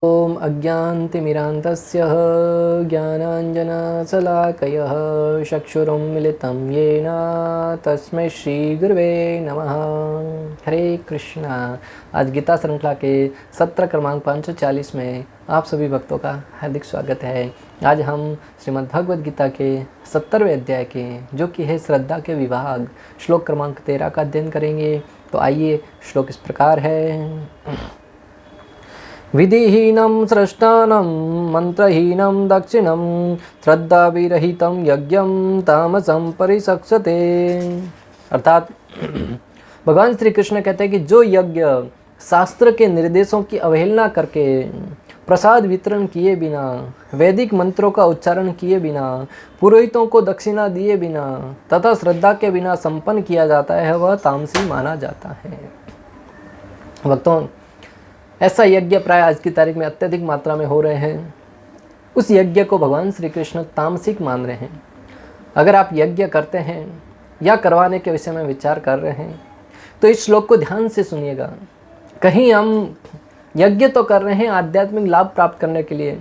ॐ अज्ञानतिमिरान्धस्य ज्ञानाञ्जनशलाकयः चक्षुरुन्मिलितं येन तस्मै श्रीगुरुवे नमः। हरे कृष्णा। आज गीता श्रृंखला के सत्र क्रमांक 540 में आप सभी भक्तों का हार्दिक स्वागत है। आज हम श्रीमद् भगवद गीता के 70वें अध्याय के जो कि है श्रद्धा के विभाग श्लोक क्रमांक 13 का अध्ययन करेंगे। तो आइए, श्लोक इस प्रकार है। विधिहीनं सृष्टानं मंत्रहीनं दक्षिणं श्रद्धाविरहितं यज्ञं तामसं परिसक्षते। अर्थात भगवान श्री कृष्ण कहते हैं कि जो यज्ञ शास्त्र के निर्देशों की अवहेलना करके, प्रसाद वितरण किए बिना, वैदिक मंत्रों का उच्चारण किए बिना, पुरोहितों को दक्षिणा दिए बिना तथा श्रद्धा के बिना संपन्न किया जाता है, वह तामसी माना जाता है। भक्तों, ऐसा यज्ञ प्राय आज की तारीख में अत्यधिक मात्रा में हो रहे हैं। उस यज्ञ को भगवान श्री कृष्ण तामसिक मान रहे हैं। अगर आप यज्ञ करते हैं या करवाने के विषय में विचार कर रहे हैं तो इस श्लोक को ध्यान से सुनिएगा। कहीं हम यज्ञ तो कर रहे हैं आध्यात्मिक लाभ प्राप्त करने के लिए,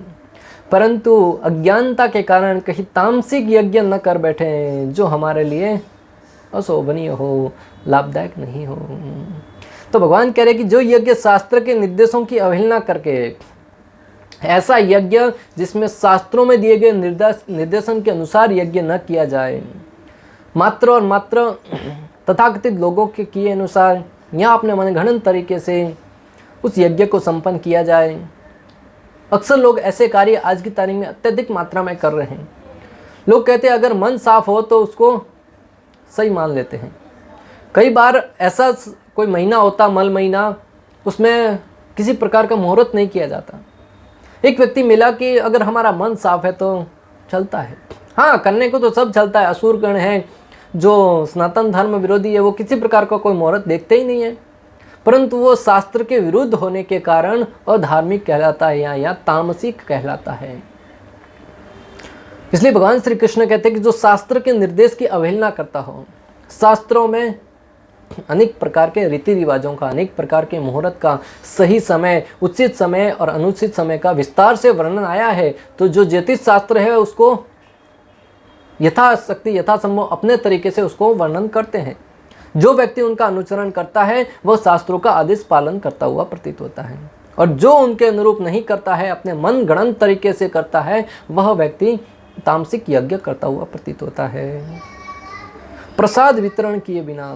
परंतु अज्ञानता के कारण कहीं तामसिक यज्ञ न कर बैठे जो हमारे लिए अशोभनीय हो, लाभदायक नहीं हो। तो भगवान कह रहे कि जो यज्ञ शास्त्र के निर्देशों की अवहेलना करके, ऐसा यज्ञ जिसमें शास्त्रों में दिए गए निर्देशन के अनुसार यज्ञ न किया जाए, मात्र और मात्र तथाकथित लोगों के किए अनुसार या अपने मनगढ़ंत तरीके से उस यज्ञ को संपन्न किया जाए। अक्सर लोग ऐसे कार्य आज की तारीख में अत्यधिक मात्रा में कर रहे हैं। लोग कहते हैं अगर मन साफ हो तो उसको सही मान लेते हैं। कई बार ऐसा कोई महीना होता, मल महीना, उसमें किसी प्रकार का मुहूर्त नहीं किया जाता। एक व्यक्ति मिला कि अगर हमारा मन साफ है तो चलता है। हाँ, करने को तो सब चलता है। असुरगण है जो सनातन धर्म विरोधी है, वो किसी प्रकार का कोई मुहूर्त देखते ही नहीं है, परंतु वो शास्त्र के विरुद्ध होने के कारण अधार्मिक कहलाता है या तामसिक कहलाता है। इसलिए भगवान श्री कृष्ण कहते हैं कि जो शास्त्र के निर्देश की अवहेलना करता हो, शास्त्रों में अनेक प्रकार के रीति रिवाजों का, अनेक प्रकार के मुहूर्त का सही समय, उचित समय और अनुचित समय का विस्तार से वर्णन आया है। तो जो ज्योतिष शास्त्र है उसको यथाशक्ति यथासंभव अपने तरीके से उसको वर्णन करते हैं। जो व्यक्ति उनका अनुसरण करता है वह शास्त्रों का आदेश पालन करता हुआ प्रतीत होता है, और जो उनके अनुरूप नहीं करता है, अपने मन गणन तरीके से करता है, वह व्यक्ति तामसिक यज्ञ करता हुआ प्रतीत होता है। प्रसाद वितरण किए बिना,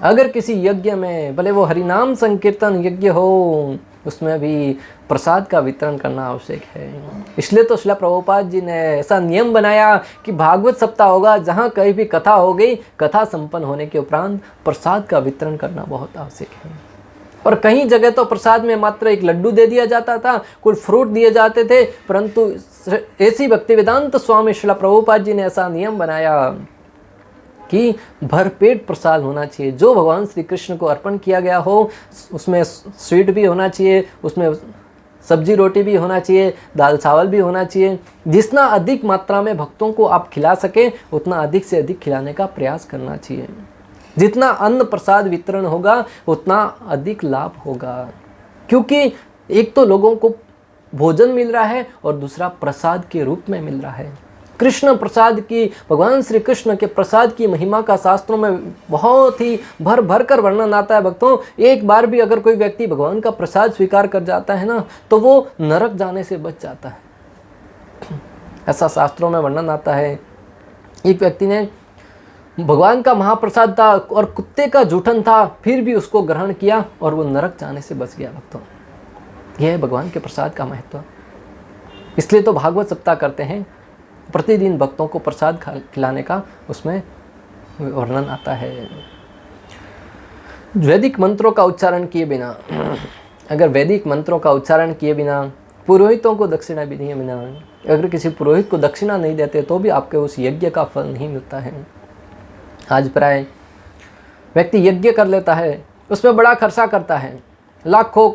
अगर किसी यज्ञ में, भले वो हरिनाम संकीर्तन यज्ञ हो, उसमें भी प्रसाद का वितरण करना आवश्यक है। इसलिए तो श्रील प्रभुपाद जी ने ऐसा नियम बनाया कि भागवत सप्ताह होगा, जहाँ कहीं भी कथा हो गई, कथा संपन्न होने के उपरांत प्रसाद का वितरण करना बहुत आवश्यक है। और कहीं जगह तो प्रसाद में मात्र एक लड्डू दे दिया जाता था, कुछ फ्रूट दिए जाते थे, परंतु ऐसी भक्तिवेदांत स्वामी श्रील प्रभुपाद जी ने ऐसा नियम बनाया कि भरपेट प्रसाद होना चाहिए। जो भगवान श्री कृष्ण को अर्पण किया गया हो उसमें स्वीट भी होना चाहिए, उसमें सब्जी रोटी भी होना चाहिए, दाल चावल भी होना चाहिए। जितना अधिक मात्रा में भक्तों को आप खिला सके उतना अधिक से अधिक खिलाने का प्रयास करना चाहिए। जितना अन्न प्रसाद वितरण होगा उतना अधिक लाभ होगा, क्योंकि एक तो लोगों को भोजन मिल रहा है और दूसरा प्रसाद के रूप में मिल रहा है। कृष्ण प्रसाद की, भगवान श्री कृष्ण के प्रसाद की महिमा का शास्त्रों में बहुत ही भर भर कर वर्णन आता है। भक्तों, एक बार भी अगर कोई व्यक्ति भगवान का प्रसाद स्वीकार कर जाता है ना, तो वो नरक जाने से बच जाता है। ऐसा शास्त्रों में वर्णन आता है। एक व्यक्ति ने भगवान का महाप्रसाद था और कुत्ते का जूठन था, फिर भी उसको ग्रहण किया और वो नरक जाने से बच गया। भक्तों, यह है भगवान के प्रसाद का महत्व। इसलिए तो भागवत सप्ताह करते हैं, प्रतिदिन भक्तों को प्रसाद खिलाने का उसमें वर्णन आता है। वैदिक मंत्रों का उच्चारण किए बिना, अगर वैदिक मंत्रों का उच्चारण किए बिना, पुरोहितों को दक्षिणा भी नहीं बिना, अगर किसी पुरोहित को दक्षिणा नहीं देते तो भी आपके उस यज्ञ का फल नहीं मिलता है। आज प्राय व्यक्ति यज्ञ कर लेता है, उसमें बड़ा खर्चा करता है, लाखों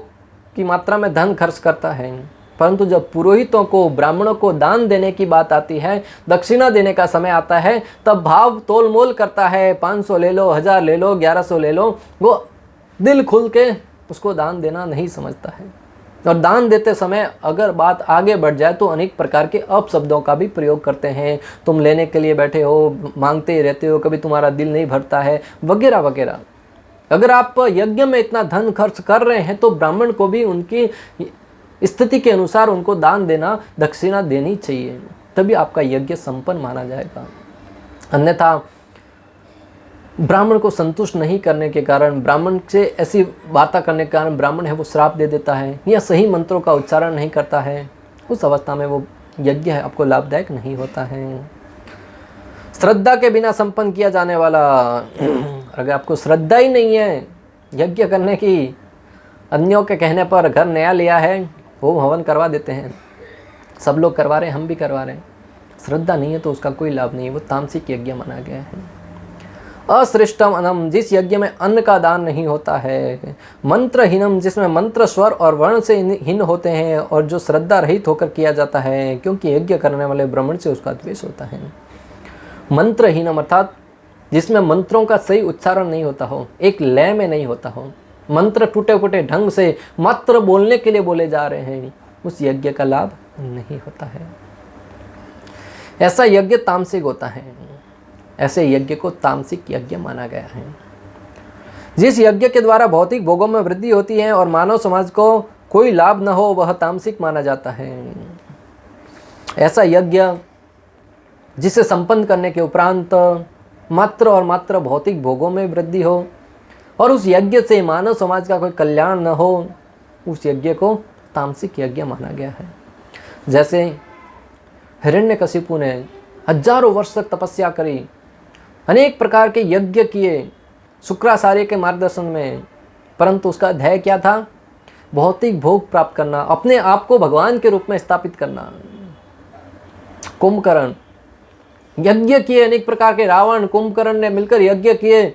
की मात्रा में धन खर्च करता है, परंतु जब पुरोहितों को, ब्राह्मणों को दान देने की बात आती है, दक्षिणा देने का समय आता है, तब भाव तोल मोल करता है। 500 ले लो, 1000 ले लो, 1100 ले लो, वो दिल खुल के उसको दान देना नहीं समझता है। और दान देते समय अगर बात आगे बढ़ जाए तो अनेक प्रकार के अपशब्दों का भी प्रयोग करते हैं। तुम लेने के लिए बैठे हो, मांगते ही रहते हो, कभी तुम्हारा दिल नहीं भरता है, वगैरह वगैरह। अगर आप यज्ञ में इतना धन खर्च कर रहे हैं तो ब्राह्मण को भी उनकी स्थिति के अनुसार उनको दान देना, दक्षिणा देनी चाहिए, तभी आपका यज्ञ संपन्न माना जाएगा। अन्यथा ब्राह्मण को संतुष्ट नहीं करने के कारण, ब्राह्मण से ऐसी बातें करने के कारण ब्राह्मण है वो श्राप दे देता है या सही मंत्रों का उच्चारण नहीं करता है, उस अवस्था में वो यज्ञ है आपको लाभदायक नहीं होता है। श्रद्धा के बिना संपन्न किया जाने वाला, अगर आपको श्रद्धा ही नहीं है यज्ञ करने की, अन्यों के कहने पर घर नया लिया है, होम हवन करवा देते हैं, सब लोग करवा रहे हैं, हम भी करवा रहे हैं, श्रद्धा नहीं है तो उसका कोई लाभ नहीं है, वो तामसिक यज्ञ माना गया है। अश्रेष्ठम अनम, जिस यज्ञ में अन्न का दान नहीं होता है। मंत्रहीनम, जिसमें मंत्र स्वर और वर्ण से हीन होते हैं और जो श्रद्धा रहित होकर किया जाता है, क्योंकि यज्ञ करने वाले ब्राह्मण से उसका द्वेष होता है। मंत्रहीनम अर्थात जिसमें मंत्रों का सही उच्चारण नहीं होता हो, एक लय में नहीं होता हो, मंत्र टूटे फूटे ढंग से मात्र बोलने के लिए बोले जा रहे हैं, उस यज्ञ का लाभ नहीं होता है। ऐसा यज्ञ तामसिक होता है, ऐसे यज्ञ को तामसिक यज्ञ माना गया है। जिस यज्ञ के द्वारा भौतिक भोगों में वृद्धि होती है और मानव समाज को कोई लाभ न हो, वह तामसिक माना जाता है। ऐसा यज्ञ जिसे संपन्न करने के उपरांत मात्र और मात्र भौतिक भोगों में वृद्धि हो और उस यज्ञ से मानव समाज का कोई कल्याण न हो, उस यज्ञ को तामसिक यज्ञ माना गया है। जैसे हिरण्यकशिपु ने हजारों वर्ष तक तपस्या करी, अनेक प्रकार के यज्ञ किए शुक्राचार्य के मार्गदर्शन में, परंतु उसका ध्येय क्या था? भौतिक भोग प्राप्त करना, अपने आप को भगवान के रूप में स्थापित करना। कुंभकर्ण यज्ञ किए, अनेक प्रकार के रावण कुंभकर्ण ने मिलकर यज्ञ किए,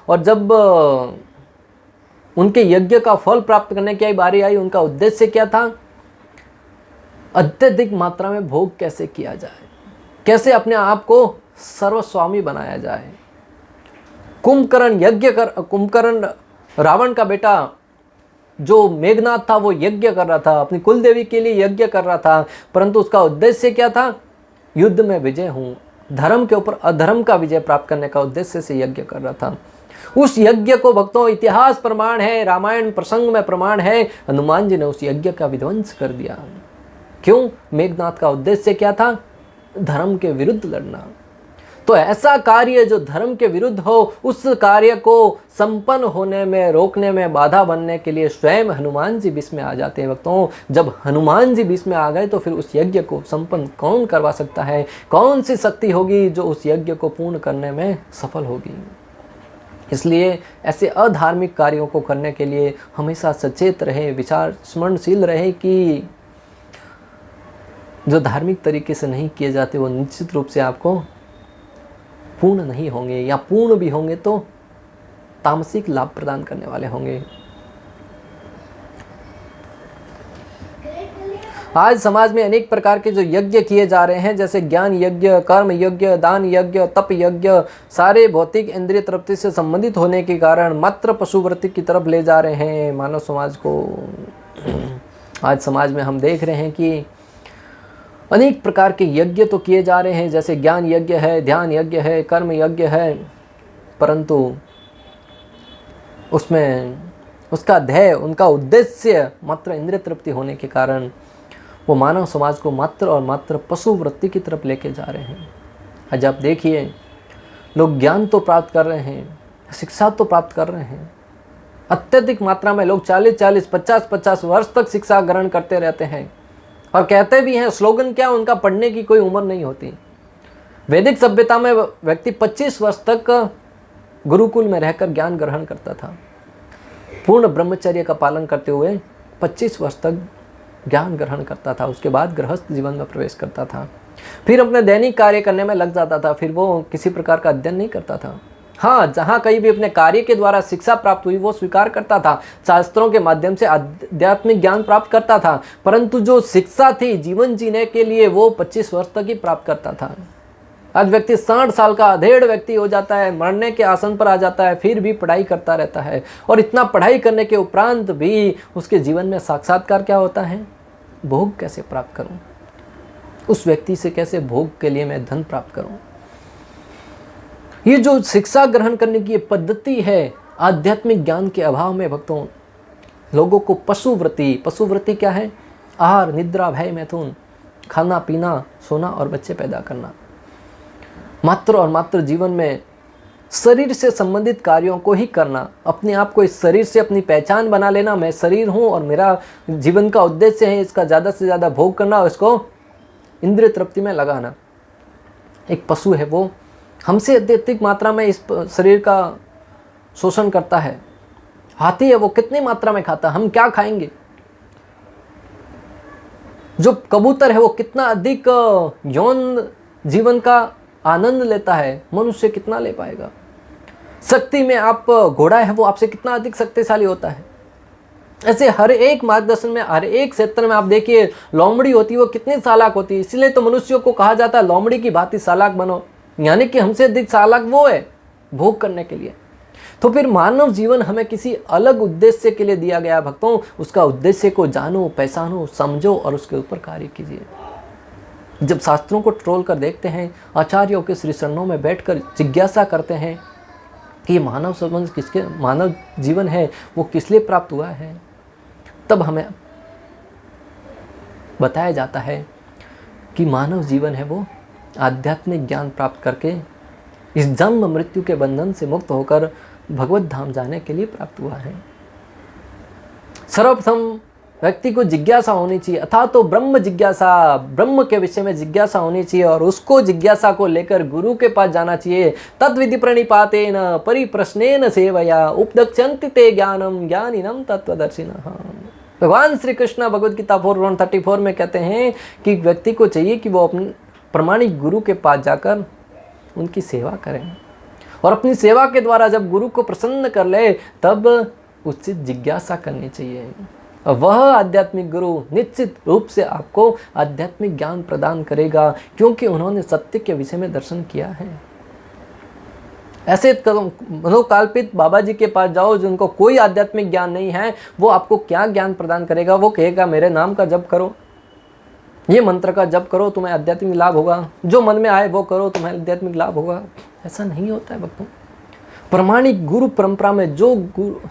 और जब उनके यज्ञ का फल प्राप्त करने की बारी आई, उनका उद्देश्य क्या था? अत्यधिक मात्रा में भोग कैसे किया जाए, कैसे अपने आप को सर्वस्वामी बनाया जाए। कुंभकर्ण रावण का बेटा जो मेघनाथ था, वो यज्ञ कर रहा था, अपनी कुल देवी के लिए यज्ञ कर रहा था, परंतु उसका उद्देश्य क्या था? युद्ध में विजय हूं, धर्म के ऊपर अधर्म का विजय प्राप्त करने का उद्देश्य से यज्ञ कर रहा था। उस यज्ञ को भक्तों इतिहास प्रमाण है, रामायण प्रसंग में प्रमाण है, हनुमान जी ने उस यज्ञ का विध्वंस कर दिया। क्यों? मेघनाथ का उद्देश्य क्या था? धर्म के विरुद्ध लड़ना। तो ऐसा कार्य जो धर्म के विरुद्ध हो, उस कार्य को संपन्न होने में, रोकने में बाधा बनने के लिए स्वयं हनुमान जी बीच में आ जाते हैं। भक्तों, जब हनुमान जी बीच में आ गए तो फिर उस यज्ञ को संपन्न कौन करवा सकता है? कौन सी शक्ति होगी जो उस यज्ञ को पूर्ण करने में सफल होगी? इसलिए ऐसे अधार्मिक कार्यों को करने के लिए हमेशा सचेत रहे, विचार स्मरणशील रहे कि जो धार्मिक तरीके से नहीं किए जाते वो निश्चित रूप से आपको पूर्ण नहीं होंगे, या पूर्ण भी होंगे तो तामसिक लाभ प्रदान करने वाले होंगे। आज समाज में अनेक प्रकार के जो यज्ञ किए जा रहे हैं, जैसे ज्ञान यज्ञ, कर्म यज्ञ, दान यज्ञ, तप यज्ञ, सारे भौतिक इंद्रिय तृप्ति से संबंधित होने के कारण मात्र पशुवृत्ति की तरफ ले जा रहे हैं मानव समाज को। आज समाज में हम देख रहे हैं कि अनेक प्रकार के यज्ञ तो किए जा रहे हैं, जैसे ज्ञान यज्ञ है, ध्यान यज्ञ है, कर्म यज्ञ है, परंतु उसमें उसका ध्येय, उनका उद्देश्य मात्र इंद्रिय तृप्ति होने के कारण वो मानव समाज को मात्र और मात्र पशु वृत्ति की तरफ लेके जा रहे हैं। आज आप देखिए, लोग ज्ञान तो प्राप्त कर रहे हैं, शिक्षा तो प्राप्त कर रहे हैं, अत्यधिक मात्रा में लोग 40-40, 50-50 वर्ष तक शिक्षा ग्रहण करते रहते हैं और कहते भी हैं, स्लोगन क्या, उनका पढ़ने की कोई उम्र नहीं होती। वैदिक सभ्यता में व्यक्ति 25 वर्ष तक गुरुकुल में रहकर ज्ञान ग्रहण करता था, पूर्ण ब्रह्मचर्य का पालन करते हुए 25 वर्ष तक ज्ञान ग्रहण करता था, उसके बाद गृहस्थ जीवन में प्रवेश करता था, फिर अपने दैनिक कार्य करने में लग जाता था, फिर वो किसी प्रकार का अध्ययन नहीं करता था। हाँ, जहाँ कहीं भी अपने कार्य के द्वारा शिक्षा प्राप्त हुई वो स्वीकार करता था, शास्त्रों के माध्यम से आध्यात्मिक ज्ञान प्राप्त करता था, परंतु जो शिक्षा थी जीवन जीने के लिए वो 25 वर्ष तक ही प्राप्त करता था। आज व्यक्ति 60 साल का अधेड़ व्यक्ति हो जाता है, मरने के आसन पर आ जाता है, फिर भी पढ़ाई करता रहता है। और इतना पढ़ाई करने के उपरांत भी उसके जीवन में साक्षात्कार क्या होता है? भोग कैसे प्राप्त करूं, उस व्यक्ति से कैसे भोग के लिए मैं धन प्राप्त करूं। ये जो शिक्षा ग्रहण करने की पद्धति है, आध्यात्मिक ज्ञान के अभाव में भक्तों लोगों को पशुवृत्ति क्या है? आहार, निद्रा, भय, मैथुन, खाना पीना, सोना और बच्चे पैदा करना। मात्र और मात्र जीवन में शरीर से संबंधित कार्यों को ही करना, अपने आप को इस शरीर से अपनी पहचान बना लेना, मैं शरीर हूँ और मेरा जीवन का उद्देश्य है इसका ज़्यादा से ज़्यादा भोग करना और इसको इंद्रिय तृप्ति में लगाना। एक पशु है, वो हमसे अत्यधिक मात्रा में इस शरीर का शोषण करता है। हाथी है, वो कितनी मात्रा में खाता, हम क्या खाएंगे। जो कबूतर है वो कितना अधिक यौन जीवन का आनंद लेता है, मनुष्य कितना ले पाएगा। शक्ति में आप घोड़ा है, वो आपसे कितना अधिक शक्तिशाली होता है। ऐसे हर एक मार्गदर्शन में, हर एक क्षेत्र में आप देखिए, लोमड़ी होती है वो कितनी चालाक होती है। इसलिए तो मनुष्यों को कहा जाता है लोमड़ी की भांति चालाक बनो, यानी कि हमसे अधिक चालाक वो है भोग करने के लिए। तो फिर मानव जीवन हमें किसी अलग उद्देश्य के लिए दिया गया भक्तों, उसका उद्देश्य को जानो, पहचानो, समझो और उसके ऊपर कार्य कीजिए। जब शास्त्रों को ट्रोल कर देखते हैं, आचार्यों के श्री चरणों में बैठकर जिज्ञासा करते हैं कि ये मानव संबंध किसके, मानव जीवन है वो किस लिए प्राप्त हुआ है, तब हमें बताया जाता है कि मानव जीवन है वो आध्यात्मिक ज्ञान प्राप्त करके इस जन्म मृत्यु के बंधन से मुक्त होकर भगवत धाम जाने के लिए प्राप्त हुआ है। सर्वप्रथम व्यक्ति को जिज्ञासा होनी चाहिए, अथा तो ब्रह्म जिज्ञासा, ब्रह्म के विषय में जिज्ञासा होनी चाहिए और उसको जिज्ञासा को लेकर गुरु के पास जाना चाहिए। तद्विधि प्रणिपातेन परिप्रश्नेन सेवया उपदक्षन्ति ते ज्ञानम ज्ञानिनम तत्वदर्शिनः। भगवान श्री कृष्ण भगवद गीता 4:34 में कहते हैं कि व्यक्ति को चाहिए कि वो अपने प्रमाणिक गुरु के पास जाकर उनकी सेवा करें और अपनी सेवा के द्वारा जब गुरु को प्रसन्न कर ले तब उससे जिज्ञासा करनी चाहिए। वह आध्यात्मिक गुरु निश्चित रूप से आपको आध्यात्मिक ज्ञान प्रदान करेगा, क्योंकि उन्होंने सत्य के विषय में दर्शन किया है। ऐसे मनोकाल्पित बाबा जी के पास जाओ जिनको कोई आध्यात्मिक ज्ञान नहीं है, वो आपको क्या ज्ञान प्रदान करेगा? वो कहेगा मेरे नाम का जप करो, ये मंत्र का जप करो, तुम्हें आध्यात्मिक लाभ होगा, जो मन में आए वो करो, तुम्हें आध्यात्मिक लाभ होगा। ऐसा नहीं होता है भक्तों। प्रमाणिक गुरु परंपरा में जो गुरु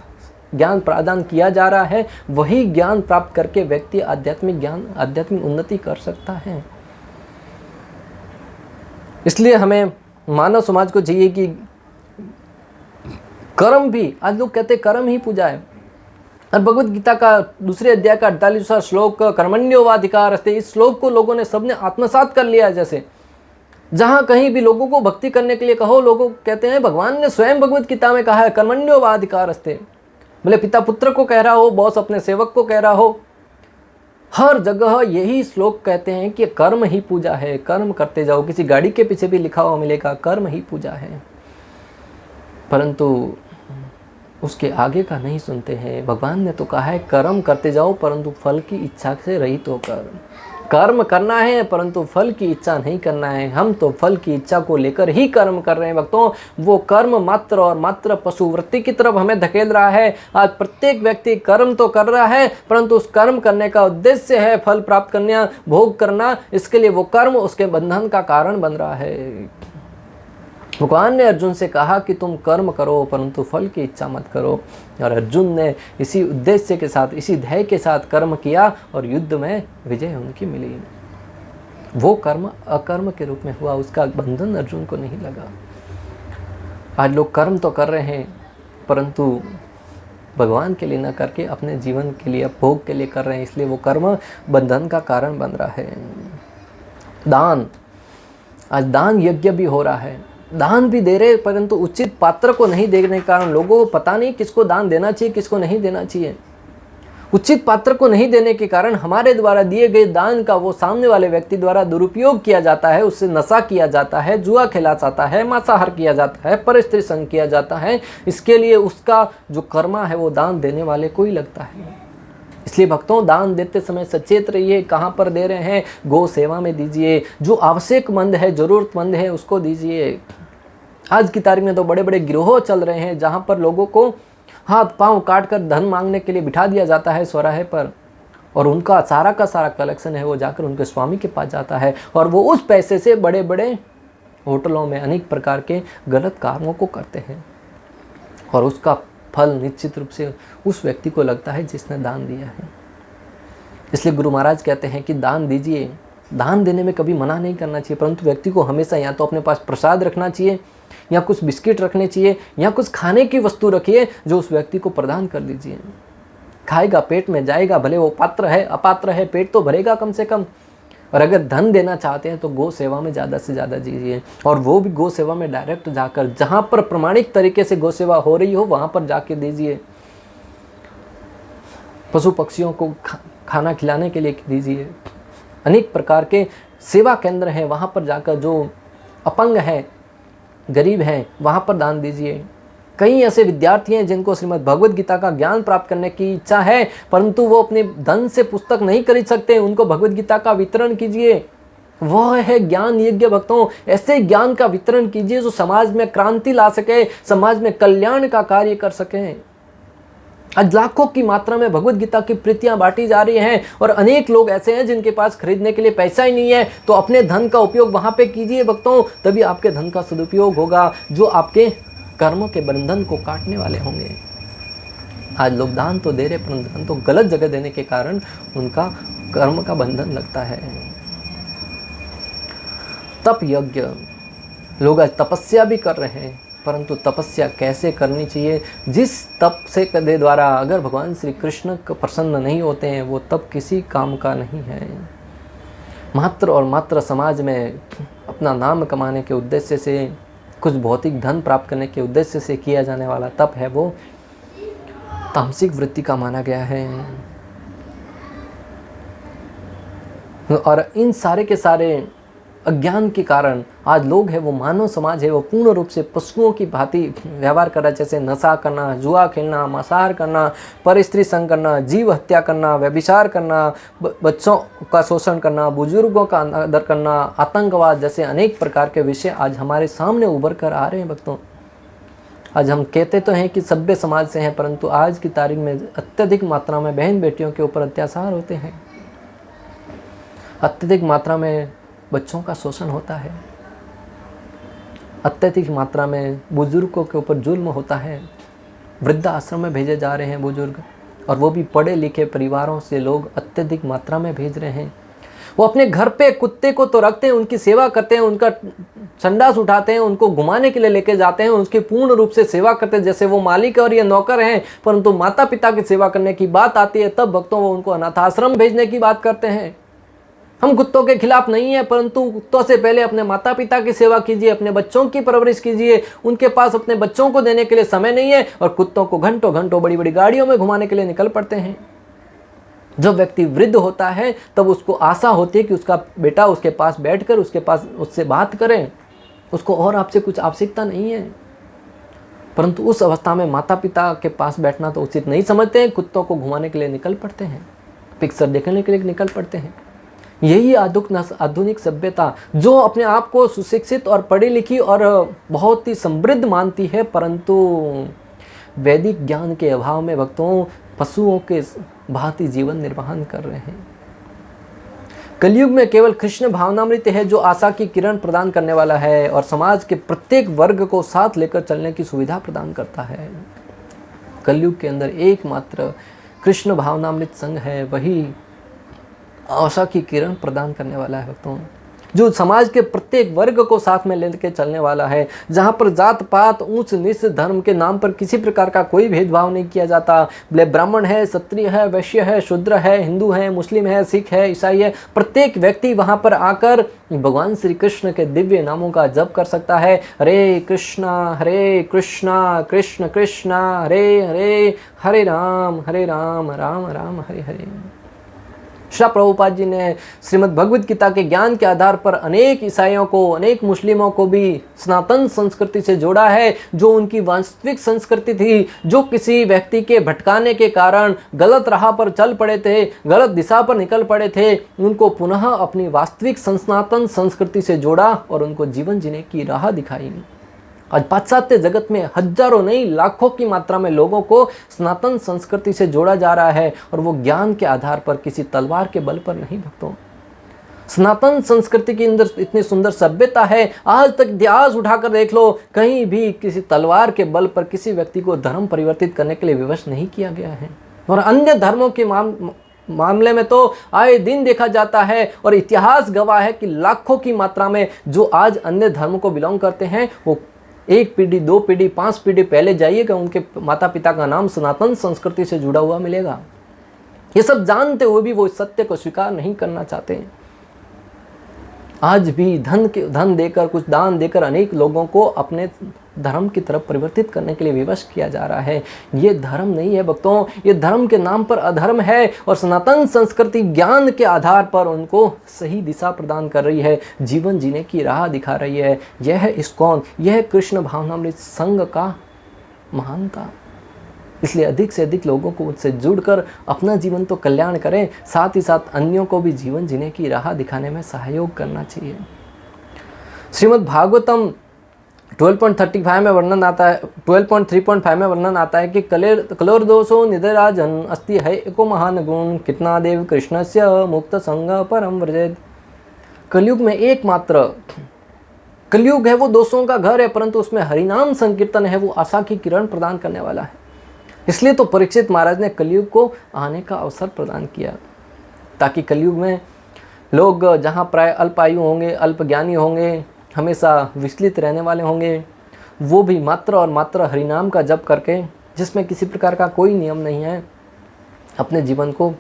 ज्ञान प्रदान किया जा रहा है वही ज्ञान प्राप्त करके व्यक्ति आध्यात्मिक ज्ञान, आध्यात्मिक उन्नति कर सकता है। इसलिए हमें मानव समाज को चाहिए कि कर्म भी, आज लोग कहते कर्म ही पूजा है, और भगवद गीता का दूसरे अध्याय का 48वां श्लोक कर्मण्योवाधिकारस्ते, इस श्लोक को लोगों ने सबने आत्मसात कर लिया। जैसे जहां कहीं भी लोगों को भक्ति करने के लिए कहो, लोगों कहते हैं भगवान ने स्वयं भगवद गीता में कहा है कर्मण्योवाधिकारस्ते। भले पिता पुत्र को कह रहा हो, बॉस अपने सेवक को कह रहा हो, हर जगह यही श्लोक कहते हैं कि कर्म ही पूजा है, कर्म करते जाओ। किसी गाड़ी के पीछे भी लिखा हुआ मिलेगा कर्म ही पूजा है, परंतु उसके आगे का नहीं सुनते हैं। भगवान ने तो कहा है कर्म करते जाओ परंतु फल की इच्छा से रहित होकर। कर्म करना है परंतु फल की इच्छा नहीं करना है। हम तो फल की इच्छा को लेकर ही कर्म कर रहे हैं भक्तों। वो कर्म मात्र और मात्र पशुवृत्ति की तरफ हमें धकेल रहा है। आज प्रत्येक व्यक्ति कर्म तो कर रहा है परंतु उस कर्म करने का उद्देश्य है फल प्राप्त करना, भोग करना। इसके लिए वो कर्म उसके बंधन का कारण बन रहा है। भगवान ने अर्जुन से कहा कि तुम कर्म करो परंतु फल की इच्छा मत करो, और अर्जुन ने इसी उद्देश्य के साथ, इसी ध्येय के साथ कर्म किया और युद्ध में विजय उनकी मिली। वो कर्म अकर्म के रूप में हुआ, उसका बंधन अर्जुन को नहीं लगा। आज लोग कर्म तो कर रहे हैं परंतु भगवान के लिए न करके अपने जीवन के लिए, भोग के लिए कर रहे हैं, इसलिए वो कर्म बंधन का कारण बन रहा है। दान, आज दान यज्ञ भी हो रहा है, दान भी दे रहे परंतु उचित पात्र को नहीं देने के कारण लोगों को पता नहीं किसको दान देना चाहिए, किसको नहीं देना चाहिए। उचित पात्र को नहीं देने के कारण हमारे द्वारा दिए गए दान का वो सामने वाले व्यक्ति द्वारा दुरुपयोग किया जाता है, उससे नशा किया जाता है, जुआ खेला जाता है, मांसाहार किया जाता है, परस्त्री संग किया जाता है। इसके लिए उसका जो कर्मा है वो दान देने वाले को ही लगता है। इसलिए भक्तों, दान देते समय सचेत रहिए, कहाँ पर दे रहे हैं। गौ सेवा में दीजिए, जो आवश्यकमंद है, ज़रूरतमंद है, उसको दीजिए। आज की तारीख में तो बड़े बड़े गिरोह चल रहे हैं जहाँ पर लोगों को हाथ पांव काट कर धन मांगने के लिए बिठा दिया जाता है चौराहे पर, और उनका सारा का सारा कलेक्शन है वो जाकर उनके स्वामी के पास जाता है, और वो उस पैसे से बड़े बड़े होटलों में अनेक प्रकार के गलत कामों को करते हैं, और उसका फल निश्चित रूप से उस व्यक्ति को लगता है जिसने दान दिया है। इसलिए गुरु महाराज कहते हैं कि दान दीजिए। दान देने में कभी मना नहीं करना चाहिए, परंतु व्यक्ति को हमेशा या तो अपने पास प्रसाद रखना चाहिए, या कुछ बिस्किट रखने चाहिए, या कुछ खाने की वस्तु रखिए जो उस व्यक्ति को प्रदान कर दीजिए। खाएगा, पेट में जाएगा, भले वो पात्र है अपात्र है, पेट तो भरेगा कम से कम। और अगर धन देना चाहते हैं तो गौ सेवा में ज़्यादा से ज़्यादा दीजिए, और वो भी गौ सेवा में डायरेक्ट जाकर, जहाँ पर प्रमाणिक तरीके से गौ सेवा हो रही हो वहाँ पर जाके दीजिए। पशु पक्षियों को खाना खिलाने के लिए दीजिए। अनेक प्रकार के सेवा केंद्र हैं, वहाँ पर जाकर जो अपंग हैं, गरीब हैं, वहाँ पर दान दीजिए। कई ऐसे विद्यार्थी हैं जिनको श्रीमद् भगवद गीता का ज्ञान प्राप्त करने की इच्छा है, परंतु वो अपने धन से पुस्तक नहीं खरीद सकते, उनको भगवद गीता का वितरण कीजिए। वह है ज्ञान यज्ञ भक्तों। ऐसे ज्ञान का वितरण कीजिए जो समाज में क्रांति ला सके, समाज में कल्याण का कार्य कर सके। आज लाखों की मात्रा में भगवद गीता की प्रतियां बांटी जा रही हैं, और अनेक लोग ऐसे हैं जिनके पास खरीदने के लिए पैसा ही नहीं है। तो अपने धन का उपयोग वहां पे कीजिए भक्तों, तभी आपके धन का सदुपयोग होगा, जो आपके कर्मों के बंधन को काटने वाले होंगे। आज लोग दान तो दे रहे, परंतु दान तो गलत जगह देने के कारण उनका कर्म का बंधन लगता है। तप यज्ञ, लोग आज तपस्या भी कर रहे हैं, परंतु तपस्या कैसे करनी चाहिए, जिस तप से के द्वारा अगर भगवान श्री कृष्ण प्रसन्न नहीं होते हैं, वो तप किसी काम का नहीं है। मात्र और मात्र समाज में अपना नाम कमाने के उद्देश्य से, कुछ भौतिक धन प्राप्त करने के उद्देश्य से किया जाने वाला तप है, वो तामसिक वृत्ति का माना गया है। और इन सारे के सारे अज्ञान के कारण आज लोग हैं, वो मानव समाज है, वो पूर्ण रूप से पशुओं की भांति व्यवहार कर रहा है। जैसे नशा करना, जुआ खेलना, मांसाहार करना, परस्त्री संग करना, जीव हत्या करना, व्यभिचार करना, बच्चों का शोषण करना, बुजुर्गों का अनादर करना, आतंकवाद जैसे अनेक प्रकार के विषय आज हमारे सामने उभर कर आ रहे हैं भक्तों। आज हम कहते तो हैं कि सभ्य समाज से हैं, परंतु आज की तारीख में अत्यधिक मात्रा में बहन बेटियों के ऊपर अत्याचार होते हैं, अत्यधिक मात्रा में बच्चों का शोषण होता है, अत्यधिक मात्रा में बुजुर्गों के ऊपर जुल्म होता है। वृद्धा आश्रम में भेजे जा रहे हैं बुजुर्ग, और वो भी पढ़े लिखे परिवारों से लोग अत्यधिक मात्रा में भेज रहे हैं। वो अपने घर पे कुत्ते को तो रखते हैं, उनकी सेवा करते हैं, उनका संडास उठाते हैं, उनको घुमाने के लिए लेके जाते हैं, उसकी पूर्ण रूप से सेवा करते हैं जैसे वो मालिक और ये नौकर हैं। परंतु माता पिता की सेवा करने की बात आती है, तब भक्तों वो उनको अनाथाश्रम भेजने की बात करते हैं। हम कुत्तों के खिलाफ नहीं है, परंतु कुत्तों से पहले अपने माता पिता की सेवा कीजिए, अपने बच्चों की परवरिश कीजिए। उनके पास अपने बच्चों को देने के लिए समय नहीं है, और कुत्तों को घंटों घंटों बड़ी बड़ी गाड़ियों में घुमाने के लिए निकल पड़ते हैं। जब व्यक्ति वृद्ध होता है तब उसको आशा होती है कि उसका बेटा उसके पास बैठकर उससे बात करें, उसको और आपसे कुछ आवश्यकता नहीं है। परंतु उस अवस्था में माता पिता के पास बैठना तो उचित नहीं समझते हैं, कुत्तों को घुमाने के लिए निकल पड़ते हैं, पिक्चर देखने के लिए निकल पड़ते हैं। यही आधुनिक सभ्यता, जो अपने आप को सुशिक्षित और पढ़ी लिखी और बहुत ही समृद्ध मानती है, परंतु वैदिक ज्ञान के अभाव में भक्तों पशुओं के भांति जीवन निर्वाहन कर रहे हैं। कलयुग में केवल कृष्ण भावनामृत है जो आशा की किरण प्रदान करने वाला है, और समाज के प्रत्येक वर्ग को साथ लेकर चलने की सुविधा प्रदान करता है। कलयुग के अंदर एकमात्र कृष्ण भावनामृत संघ है, वही आशा की किरण प्रदान करने वाला है भक्तों, जो समाज के प्रत्येक वर्ग को साथ में लेकर चलने वाला है, जहाँ पर जात पात ऊंच नीच धर्म के नाम पर किसी प्रकार का कोई भेदभाव नहीं किया जाता। ब्राह्मण है, क्षत्रिय है, वैश्य है, शूद्र है, हिंदू है, मुस्लिम है, सिख है, ईसाई है, प्रत्येक व्यक्ति वहाँ पर आकर भगवान श्री कृष्ण के दिव्य नामों का जप कर सकता है। हरे कृष्णा कृष्ण कृष्णा हरे हरे, हरे राम राम राम हरे हरे। श्रील प्रभुपाद जी ने श्रीमद् भगवद गीता के ज्ञान के आधार पर अनेक ईसाइयों को, अनेक मुस्लिमों को भी सनातन संस्कृति से जोड़ा है, जो उनकी वास्तविक संस्कृति थी, जो किसी व्यक्ति के भटकाने के कारण गलत राह पर चल पड़े थे, गलत दिशा पर निकल पड़े थे, उनको पुनः अपनी वास्तविक सनातन संस्कृति से जोड़ा और उनको जीवन जीने की राह दिखाई। आज पाश्चात्य जगत में हजारों नहीं लाखों की मात्रा में लोगों को सनातन संस्कृति से जोड़ा जा रहा है, और वो ज्ञान के आधार पर, किसी तलवार के बल पर नहीं भक्तों। सनातन संस्कृति के अंदर इतनी सुंदर सभ्यता है, आज तक इतिहास उठाकर देख लो, कहीं भी किसी तलवार के बल पर किसी व्यक्ति को धर्म परिवर्तित करने के लिए विवश नहीं किया गया है। और अन्य धर्मों के मामले में तो आए दिन देखा जाता है, और इतिहास गवाह है कि लाखों की मात्रा में जो आज अन्य धर्म को बिलोंग करते हैं, वो 1 पीढ़ी, 2 पीढ़ी, 5 पीढ़ी पहले जाइएगा, उनके माता पिता का नाम सनातन संस्कृति से जुड़ा हुआ मिलेगा। ये सब जानते हुए भी वो इस सत्य को स्वीकार नहीं करना चाहते। आज भी धन देकर, कुछ दान देकर अनेक लोगों को अपने धर्म की तरफ परिवर्तित करने के लिए विवश किया जा रहा है। ये धर्म नहीं है भक्तों, ये धर्म के नाम पर अधर्म है, और सनातन संस्कृति ज्ञान के आधार पर उनको सही दिशा प्रदान कर रही है, जीवन जीने की राह दिखा रही है। यह है इस्कॉन, यह है कृष्ण भावनामृत संघ का महानता। इसलिए अधिक से अधिक लोगों को उससे जुड़कर अपना जीवन तो कल्याण करें, साथ ही साथ अन्यों को भी जीवन जीने की राह दिखाने में सहयोग करना चाहिए। श्रीमद् भागवतम 12.35 में वर्णन आता है, 12.3.5 में वर्णन आता है कि कलोर्दोषो निधराजन अस्ति है एको महान गुण, कितना देव कृष्णस्य मुक्त संग परम व्रजेत। कलयुग में एकमात्र, कलयुग है वो दोषों का घर है, परंतु उसमें हरिनाम संकीर्तन है वो आशा की किरण प्रदान करने वाला है। इसलिए तो परीक्षित महाराज ने कलयुग को आने का अवसर प्रदान किया, ताकि कलयुग में लोग जहाँ प्राय अल्पायु होंगे, अल्पज्ञानी होंगे, हमेशा विचलित रहने वाले होंगे, वो भी मात्र और मात्र हरिनाम का जप करके, जिसमें किसी प्रकार का कोई नियम नहीं है, अपने जीवन को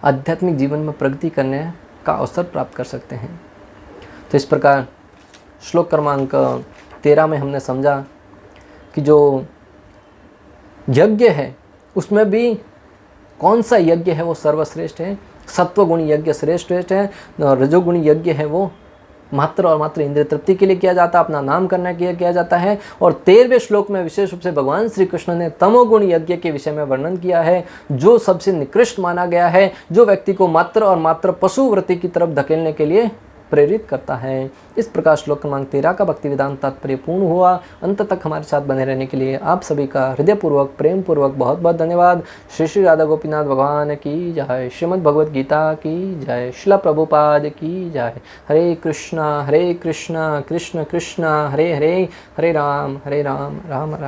आध्यात्मिक जीवन में प्रगति करने का अवसर प्राप्त कर सकते हैं। तो इस प्रकार श्लोक क्रमांक 13 में हमने समझा कि जो यज्ञ है उसमें भी कौन सा यज्ञ है वो सर्वश्रेष्ठ है। सत्वगुणी यज्ञ श्रेष्ठ है, रजोगुणी यज्ञ है वो मात्र और मात्र इंद्रिय तृप्ति के लिए किया जाता है, अपना नाम करने के लिए किया जाता है। और 13वें श्लोक में विशेष रूप से भगवान श्री कृष्ण ने तमोगुण यज्ञ के विषय में वर्णन किया है, जो सबसे निकृष्ट माना गया है, जो व्यक्ति को मात्र और मात्र पशु वृत्ति की तरफ धकेलने के लिए प्रेरित करता है। इस प्रकार श्लोक क्रमांक 13 का भक्ति वेदांत तात्पर्य पूर्ण हुआ। अंत तक हमारे साथ बने रहने के लिए आप सभी का हृदयपूर्वक, प्रेम पूर्वक बहुत बहुत धन्यवाद। श्री श्री राधा गोपीनाथ भगवान की जय, श्रीमद् भगवद गीता की जय, श्रील प्रभुपाद की जय। हरे कृष्णा कृष्ण कृष्ण हरे हरे, हरे राम राम राम।